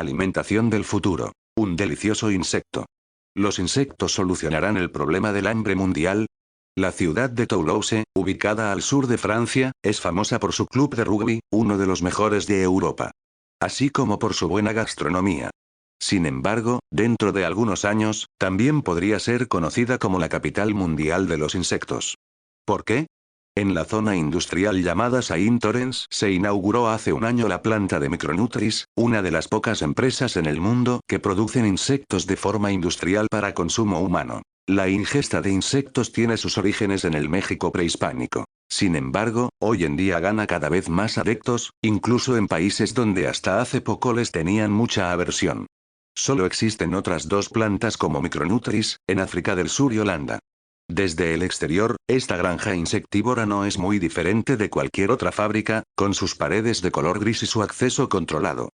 Alimentación del futuro. Un delicioso insecto. ¿Los insectos solucionarán el problema del hambre mundial? La ciudad de Toulouse, ubicada al sur de Francia, es famosa por su club de rugby, uno de los mejores de Europa. Así como por su buena gastronomía. Sin embargo, dentro de algunos años, también podría ser conocida como la capital mundial de los insectos. ¿Por qué? En la zona industrial llamada Saint-Orens se inauguró hace un año la planta de Micronutris, una de las pocas empresas en el mundo que producen insectos de forma industrial para consumo humano. La ingesta de insectos tiene sus orígenes en el México prehispánico. Sin embargo, hoy en día gana cada vez más adeptos, incluso en países donde hasta hace poco les tenían mucha aversión. Solo existen otras dos plantas como Micronutris, en África del Sur y Holanda. Desde el exterior, esta granja insectívora no es muy diferente de cualquier otra fábrica, con sus paredes de color gris y su acceso controlado.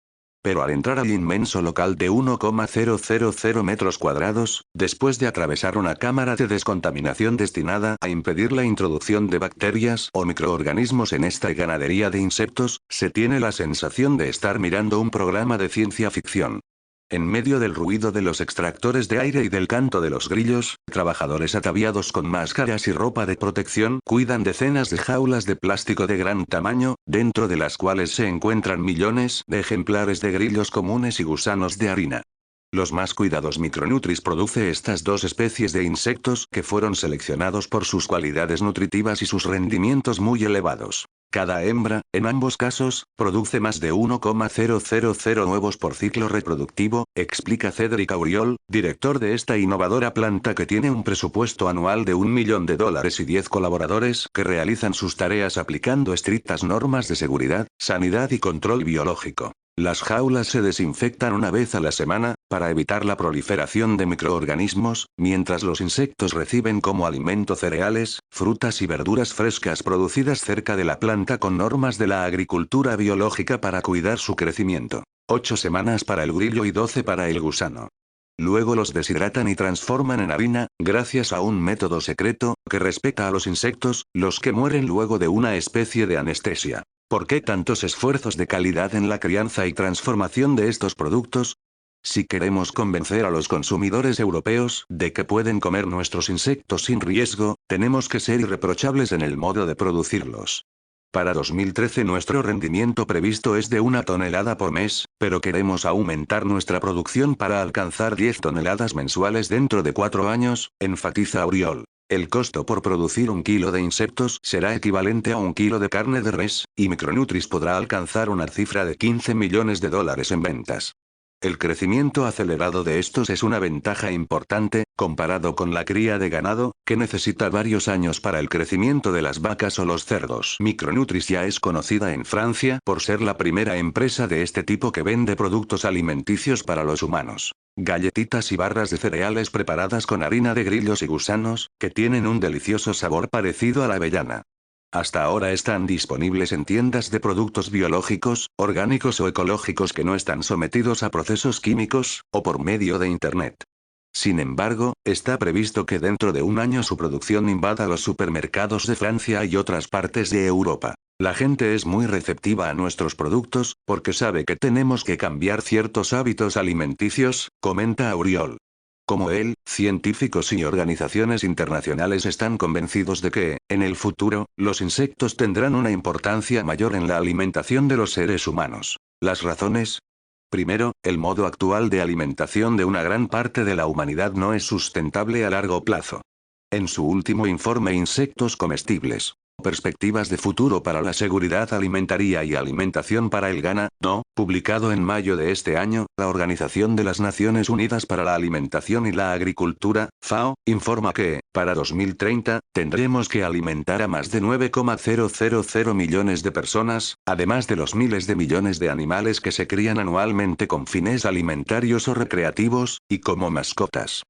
Pero al entrar al inmenso local de 1,000 metros cuadrados, después de atravesar una cámara de descontaminación destinada a impedir la introducción de bacterias o microorganismos en esta ganadería de insectos, se tiene la sensación de estar mirando un programa de ciencia ficción. En medio del ruido de los extractores de aire y del canto de los grillos, trabajadores ataviados con máscaras y ropa de protección cuidan decenas de jaulas de plástico de gran tamaño, dentro de las cuales se encuentran millones de ejemplares de grillos comunes y gusanos de harina. Los más cuidados Micronutris produce estas dos especies de insectos que fueron seleccionados por sus cualidades nutritivas y sus rendimientos muy elevados. Cada hembra, en ambos casos, produce más de 1,000 huevos por ciclo reproductivo, explica Cédric Auriol, director de esta innovadora planta que tiene un presupuesto anual de $1 millón y 10 colaboradores que realizan sus tareas aplicando estrictas normas de seguridad, sanidad y control biológico. Las jaulas se desinfectan una vez a la semana, para evitar la proliferación de microorganismos, mientras los insectos reciben como alimento cereales, frutas y verduras frescas producidas cerca de la planta con normas de la agricultura biológica para cuidar su crecimiento. 8 semanas para el grillo y 12 para el gusano. Luego los deshidratan y transforman en harina, gracias a un método secreto, que respeta a los insectos, los que mueren luego de una especie de anestesia. ¿Por qué tantos esfuerzos de calidad en la crianza y transformación de estos productos? Si queremos convencer a los consumidores europeos de que pueden comer nuestros insectos sin riesgo, tenemos que ser irreprochables en el modo de producirlos. Para 2013 nuestro rendimiento previsto es de 1 tonelada por mes, pero queremos aumentar nuestra producción para alcanzar 10 toneladas mensuales dentro de 4 años, enfatiza Auriol. El costo por producir 1 kilo de insectos será equivalente a 1 kilo de carne de res, y Micronutris podrá alcanzar una cifra de $15 millones en ventas. El crecimiento acelerado de estos es una ventaja importante, comparado con la cría de ganado, que necesita varios años para el crecimiento de las vacas o los cerdos. Micronutris ya es conocida en Francia por ser la primera empresa de este tipo que vende productos alimenticios para los humanos. Galletitas y barras de cereales preparadas con harina de grillos y gusanos, que tienen un delicioso sabor parecido a la avellana. Hasta ahora están disponibles en tiendas de productos biológicos, orgánicos o ecológicos que no están sometidos a procesos químicos, o por medio de Internet. Sin embargo, está previsto que dentro de un año su producción invada los supermercados de Francia y otras partes de Europa. La gente es muy receptiva a nuestros productos, porque sabe que tenemos que cambiar ciertos hábitos alimenticios, comenta Auriol. Como él, científicos y organizaciones internacionales están convencidos de que, en el futuro, los insectos tendrán una importancia mayor en la alimentación de los seres humanos. ¿Las razones? Primero, el modo actual de alimentación de una gran parte de la humanidad no es sustentable a largo plazo. En su último informe Insectos comestibles. Perspectivas de futuro para la seguridad alimentaria y alimentación para el ganado, publicado en mayo de este año, la Organización de las Naciones Unidas para la Alimentación y la Agricultura, FAO, informa que, para 2030, tendremos que alimentar a más de 9,000 millones de personas, además de los miles de millones de animales que se crían anualmente con fines alimentarios o recreativos, y como mascotas.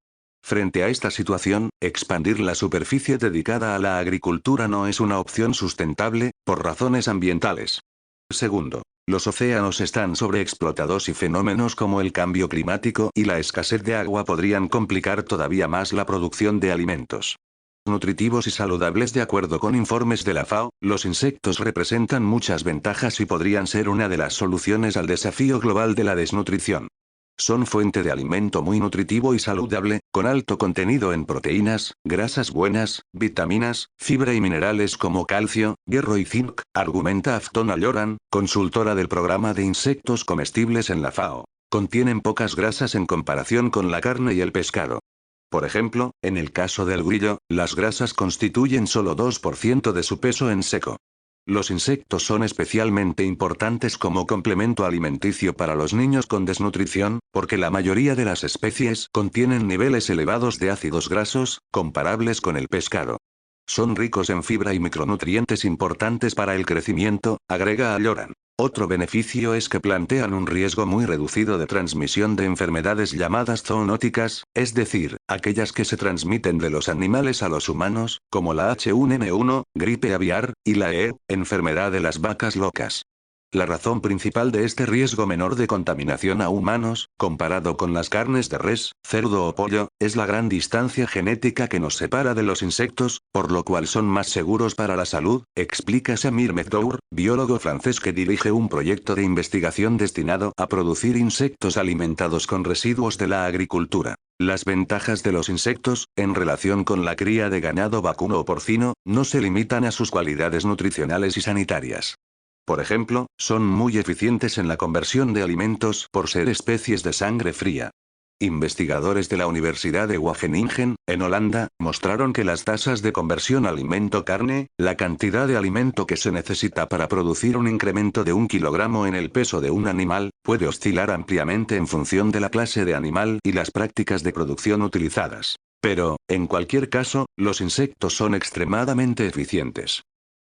Frente a esta situación, expandir la superficie dedicada a la agricultura no es una opción sustentable, por razones ambientales. Segundo, los océanos están sobreexplotados y fenómenos como el cambio climático y la escasez de agua podrían complicar todavía más la producción de alimentos. nutritivos y saludables. De acuerdo con informes de la FAO, los insectos representan muchas ventajas y podrían ser una de las soluciones al desafío global de la desnutrición. Son fuente de alimento muy nutritivo y saludable, con alto contenido en proteínas, grasas buenas, vitaminas, fibra y minerales como calcio, hierro y zinc, argumenta Afton Alloran, consultora del programa de insectos comestibles en la FAO. Contienen pocas grasas en comparación con la carne y el pescado. Por ejemplo, en el caso del grillo, las grasas constituyen solo 2% de su peso en seco. Los insectos son especialmente importantes como complemento alimenticio para los niños con desnutrición, porque la mayoría de las especies contienen niveles elevados de ácidos grasos, comparables con el pescado. Son ricos en fibra y micronutrientes importantes para el crecimiento, agrega Alloran. Otro beneficio es que plantean un riesgo muy reducido de transmisión de enfermedades llamadas zoonóticas, es decir, aquellas que se transmiten de los animales a los humanos, como la H1N1, gripe aviar, y la enfermedad de las vacas locas. La razón principal de este riesgo menor de contaminación a humanos, comparado con las carnes de res, cerdo o pollo, es la gran distancia genética que nos separa de los insectos, por lo cual son más seguros para la salud, explica Samir Mehdour, biólogo francés que dirige un proyecto de investigación destinado a producir insectos alimentados con residuos de la agricultura. Las ventajas de los insectos, en relación con la cría de ganado vacuno o porcino, no se limitan a sus cualidades nutricionales y sanitarias. Por ejemplo, son muy eficientes en la conversión de alimentos por ser especies de sangre fría. Investigadores de la Universidad de Wageningen, en Holanda, mostraron que las tasas de conversión alimento-carne, la cantidad de alimento que se necesita para producir un incremento de 1 kilogramo en el peso de un animal, puede oscilar ampliamente en función de la clase de animal y las prácticas de producción utilizadas. Pero, en cualquier caso, los insectos son extremadamente eficientes.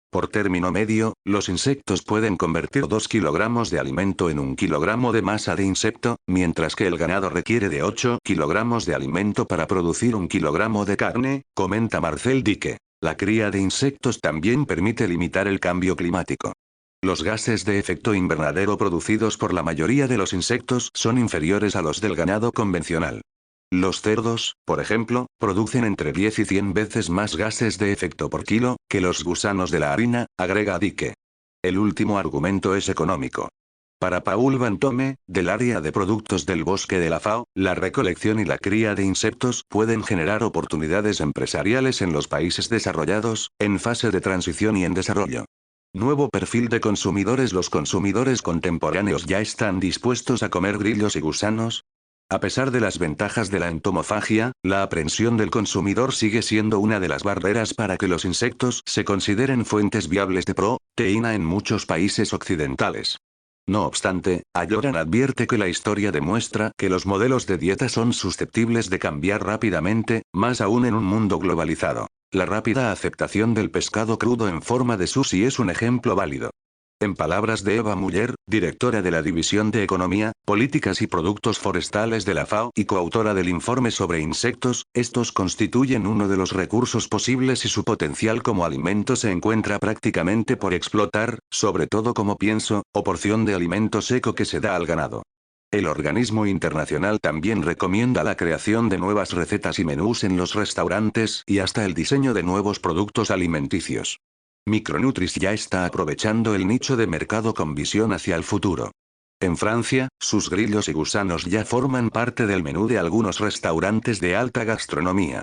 Por término medio, los insectos pueden convertir 2 kilogramos de alimento en 1 kilogramo de masa de insecto, mientras que el ganado requiere de 8 kilogramos de alimento para producir 1 kilogramo de carne, comenta Marcel Dicke. La cría de insectos también permite limitar el cambio climático. Los gases de efecto invernadero producidos por la mayoría de los insectos son inferiores a los del ganado convencional. Los cerdos, por ejemplo, producen entre 10 y 100 veces más gases de efecto por kilo, que los gusanos de la harina, agrega Dicke. El último argumento es económico. Para Paul Vantome, del área de productos del bosque de la FAO, la recolección y la cría de insectos pueden generar oportunidades empresariales en los países desarrollados, en fase de transición y en desarrollo. Nuevo perfil de consumidores. Los consumidores contemporáneos ya están dispuestos a comer grillos y gusanos. A pesar de las ventajas de la entomofagia, la aprensión del consumidor sigue siendo una de las barreras para que los insectos se consideren fuentes viables de proteína en muchos países occidentales. No obstante, Alloran advierte que la historia demuestra que los modelos de dieta son susceptibles de cambiar rápidamente, más aún en un mundo globalizado. La rápida aceptación del pescado crudo en forma de sushi es un ejemplo válido. En palabras de Eva Muller, directora de la División de Economía, Políticas y Productos Forestales de la FAO y coautora del informe sobre insectos, estos constituyen uno de los recursos posibles y su potencial como alimento se encuentra prácticamente por explotar, sobre todo como pienso, o porción de alimento seco que se da al ganado. El organismo internacional también recomienda la creación de nuevas recetas y menús en los restaurantes y hasta el diseño de nuevos productos alimenticios. Micronutris ya está aprovechando el nicho de mercado con visión hacia el futuro. En Francia, sus grillos y gusanos ya forman parte del menú de algunos restaurantes de alta gastronomía.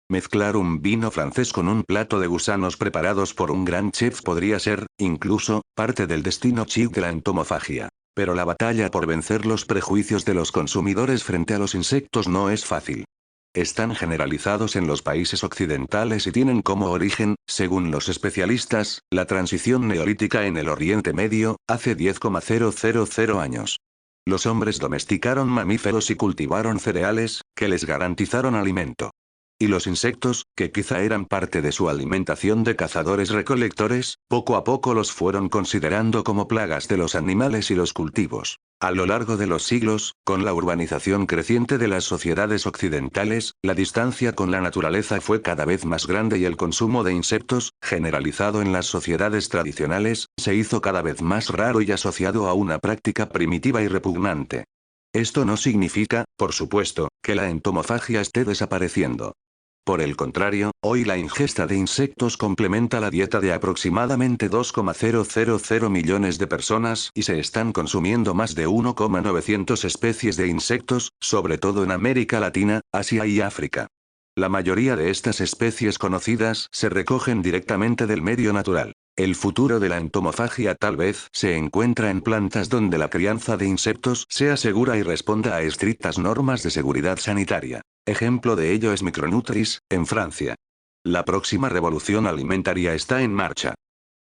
Mezclar un vino francés con un plato de gusanos preparados por un gran chef podría ser, incluso, parte del destino chic de la entomofagia. Pero la batalla por vencer los prejuicios de los consumidores frente a los insectos no es fácil. Están generalizados en los países occidentales y tienen como origen, según los especialistas, la transición neolítica en el Oriente Medio, hace 10,000 años. Los hombres domesticaron mamíferos y cultivaron cereales, que les garantizaron alimento. Y los insectos, que quizá eran parte de su alimentación de cazadores-recolectores, poco a poco los fueron considerando como plagas de los animales y los cultivos. A lo largo de los siglos, con la urbanización creciente de las sociedades occidentales, la distancia con la naturaleza fue cada vez más grande y el consumo de insectos, generalizado en las sociedades tradicionales, se hizo cada vez más raro y asociado a una práctica primitiva y repugnante. Esto no significa, por supuesto, que la entomofagia esté desapareciendo. Por el contrario, hoy la ingesta de insectos complementa la dieta de aproximadamente 2,000 millones de personas y se están consumiendo más de 1,900 especies de insectos, sobre todo en América Latina, Asia y África. La mayoría de estas especies conocidas se recogen directamente del medio natural. El futuro de la entomofagia tal vez se encuentra en plantas donde la crianza de insectos sea segura y responda a estrictas normas de seguridad sanitaria. Ejemplo de ello es Micronutris, en Francia. La próxima revolución alimentaria está en marcha.